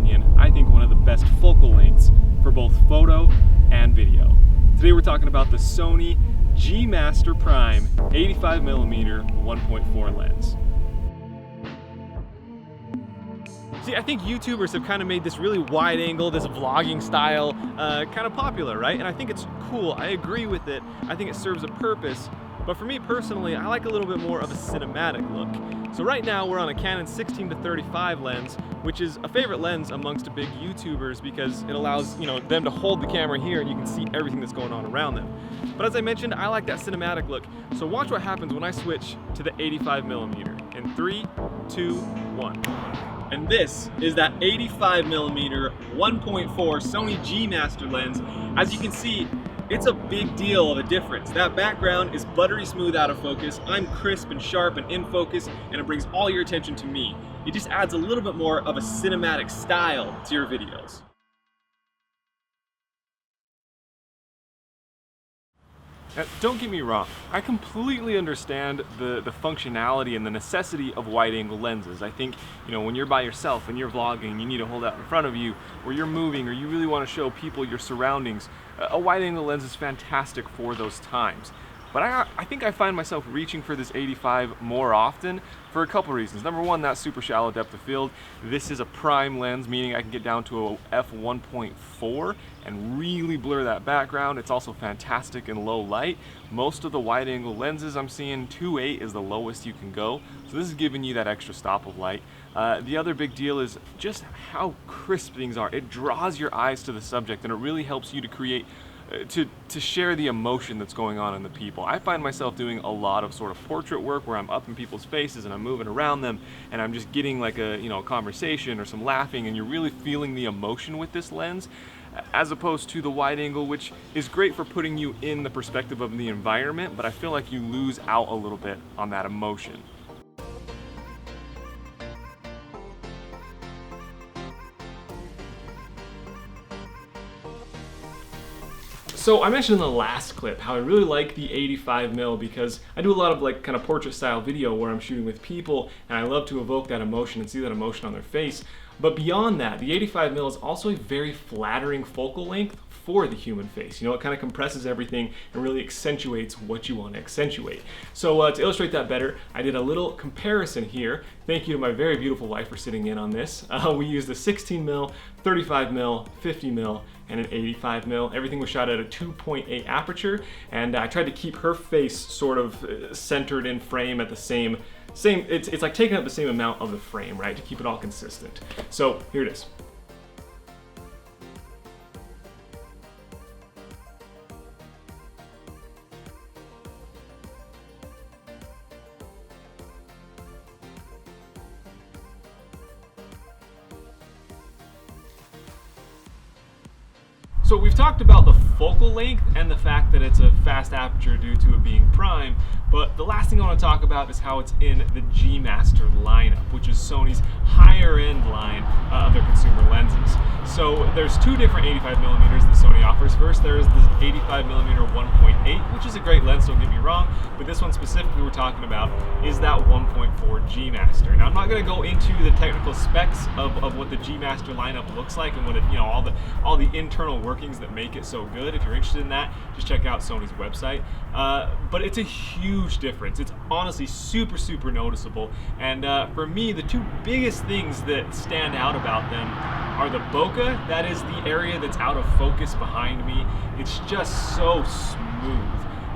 opinion, I think one of the best focal lengths for both photo and video. Today we're talking about the Sony G Master Prime 85mm 1.4 lens. See, I think YouTubers have kind of made this really wide angle, this vlogging style kind of popular, right? And I think it's cool. I agree with it. I think it serves a purpose. But for me personally, I like a little bit more of a cinematic look. So right now we're on a Canon 16-35 lens, which is a favorite lens amongst big YouTubers because it allows, them to hold the camera here and you can see everything that's going on around them. But as I mentioned, I like that cinematic look. So watch what happens when I switch to the 85mm in 3, 2, 1. And this is that 85mm 1.4 Sony G Master lens. As you can see, it's a big deal of a difference. That background is buttery smooth out of focus. I'm crisp and sharp and in focus, and it brings all your attention to me. It just adds a little bit more of a cinematic style to your videos. Now, don't get me wrong, I completely understand the functionality and the necessity of wide-angle lenses. I think, when you're by yourself and you're vlogging, you need to hold out in front of you, or you're moving, or you really want to show people your surroundings, a wide-angle lens is fantastic for those times. But I think I find myself reaching for this 85 more often for a couple reasons. Number one, that super shallow depth of field. This is a prime lens, meaning I can get down to a F1.4 and really blur that background. It's also fantastic in low light. Most of the wide angle lenses I'm seeing, 2.8 is the lowest you can go. So this is giving you that extra stop of light. The other big deal is just how crisp things are. It draws your eyes to the subject and it really helps you to create to share the emotion that's going on in the people. I find myself doing a lot of sort of portrait work where I'm up in people's faces and I'm moving around them and I'm just getting like a conversation or some laughing, and you're really feeling the emotion with this lens, as opposed to the wide angle, which is great for putting you in the perspective of the environment, but I feel like you lose out a little bit on that emotion. So I mentioned in the last clip how I really like the 85mm because I do a lot of kind of portrait style video where I'm shooting with people and I love to evoke that emotion and see that emotion on their face. But beyond that, the 85mm is also a very flattering focal length for the human face. It kind of compresses everything and really accentuates what you want to accentuate. So to illustrate that better, I did a little comparison here. Thank you to my very beautiful wife for sitting in on this. We used a 16mm, 35mm, 50mm, and an 85mm. Everything was shot at a 2.8 aperture, and I tried to keep her face sort of centered in frame at the same, it's like taking up the same amount of the frame, right, to keep it all consistent. So here it is. So we've talked about the focal length and the fact that it's a fast aperture due to it being prime, but the last thing I want to talk about is how it's in the G Master lineup, which is Sony's higher end line of their consumer lenses. So there's two different 85mm that Sony offers. First, there's the 85mm 1.8, which is a great lens, don't get me wrong, but this one specifically we're talking about is that 1.4 G Master. Now I'm not going to go into the technical specs of what the G Master lineup looks like and what it, all the internal workings that make it so good. If you're interested in that, just check out Sony's website. But it's a huge difference. It's honestly super noticeable. And for me, the two biggest things that stand out about them are the bokeh, that is the area that's out of focus behind me. It's just so smooth.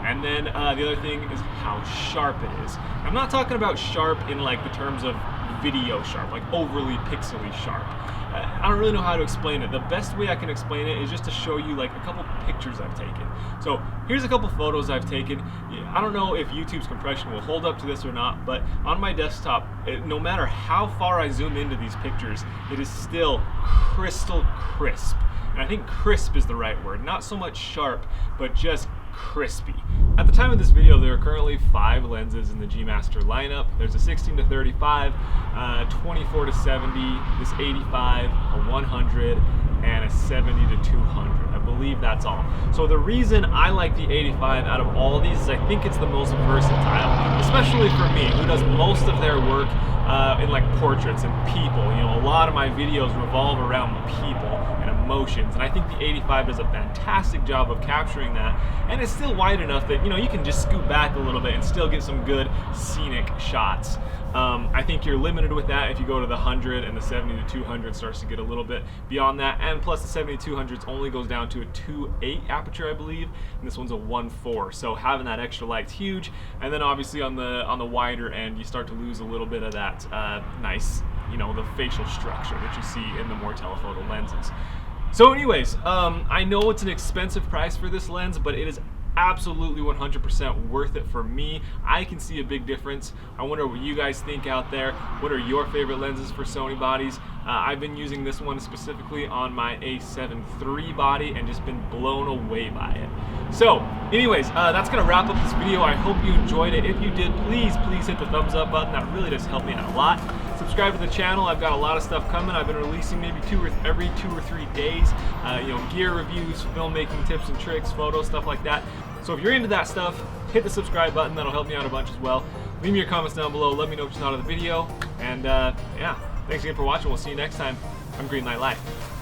And then the other thing is how sharp it is. I'm not talking about sharp in the terms of video sharp, like overly pixely sharp. I don't really know how to explain it. The best way I can explain it is just to show you a couple pictures I've taken. So here's a couple photos I've taken. I don't know if YouTube's compression will hold up to this or not, but on my desktop, no matter how far I zoom into these pictures, it is still crystal crisp. And I think crisp is the right word. Not so much sharp, but just crispy. At the time of this video, there are currently 5 lenses in the G Master lineup. There's a 16-35, 24-70, this 85, a 100, and a 70 to 200. I believe that's all. So the reason I like the 85 out of all of these is I think it's the most versatile, especially for me, who does most of their work in like portraits and people. You know, a lot of my videos revolve around people and emotions, and I think the 85 does a fantastic job of capturing that, and it's still wide enough that, you know, you can just scoot back a little bit and still get some good scenic shots. I think you're limited with that if you go to the 100, and the 70 to 200 starts to get a little bit beyond that, and plus the 70 to 200 only goes down to a 2.8 aperture, I believe, and this one's a 1.4, so having that extra light's huge. And then obviously on the wider end, you start to lose a little bit of that nice, you know, the facial structure that you see in the more telephoto lenses. So anyways, I know it's an expensive price for this lens, but it is absolutely 100% worth it for me. I can see a big difference. I wonder what you guys think out there. What are your favorite lenses for Sony bodies? I've been using this one specifically on my A7iii body and just been blown away by it. So anyways, that's gonna wrap up this video. I hope you enjoyed it. If you did, please hit the thumbs up button. That really does help me out a lot. Subscribe to the channel. I've got a lot of stuff coming. I've been releasing maybe every 2 or 3 days. You know, gear reviews, filmmaking tips and tricks, photos, stuff like that. So if you're into that stuff, hit the subscribe button. That'll help me out a bunch as well. Leave me your comments down below. Let me know what you thought of the video. And yeah, thanks again for watching. We'll see you next time. I'm Green Light Life.